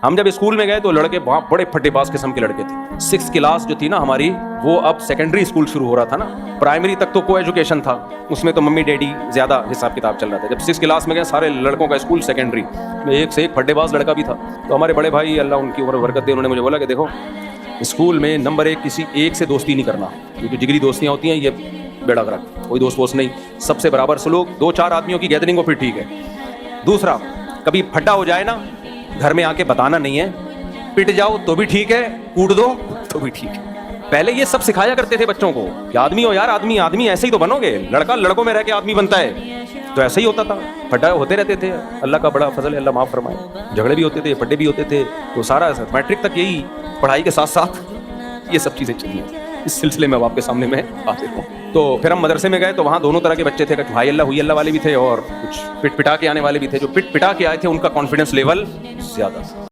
हम जब स्कूल में गए तो लड़के बहुत बड़े फट्टेबाज किस्म के लड़के थे। 6th क्लास जो थी ना हमारी, वो अब सेकेंडरी स्कूल शुरू हो रहा था ना। प्राइमरी तक तो को एजुकेशन था, उसमें तो मम्मी डैडी ज्यादा हिसाब किताब चल रहा था। जब 6th क्लास में गए सारे लड़कों का स्कूल सेकेंडरी में, एक से एक फट्टेबाज लड़का भी था। तो हमारे बड़े भाई, अल्लाह उनकी उम्र बरकत दे, उन्होंने मुझे बोला कि देखो स्कूल में नंबर 1 किसी एक से दोस्ती नहीं करना, ये जो जिगरी दोस्तियाँ होती हैं ये बेड़ा गर्क, कोई दोस्त वोस्त नहीं, सबसे बराबर सलूक। 2-4 आदमियों की गैदरिंग हो फिर ठीक है। दूसरा, कभी फड्डा हो जाए ना, घर में आके बताना नहीं है, पिट जाओ तो भी ठीक है, कूट दो तो भी ठीक है। पहले ये सब सिखाया करते थे बच्चों को कि आदमी हो यार, आदमी आदमी ऐसे ही तो बनोगे, लड़का लड़कों में रह के आदमी बनता है। तो ऐसे ही होता था, फड्डा होते रहते थे। अल्लाह का बड़ा फजल है, अल्लाह माफ फरमाए। झगड़े भी होते थे, फड्डे भी होते थे। तो सारा मैट्रिक तक यही पढ़ाई के साथ साथ ये सब चीज़ें चली हैं। इस सिलसिले में अब आपके सामने मैं हाजिर हूँ। तो फिर हम मदरसे में गए तो वहाँ दोनों तरह के बच्चे थे, कुछ भाई अल्लाह हुई अल्लाह वाले भी थे और कुछ पिट पिटा के आने वाले भी थे। जो पिट पिटा के आए थे उनका कॉन्फिडेंस लेवल ज़्यादा था।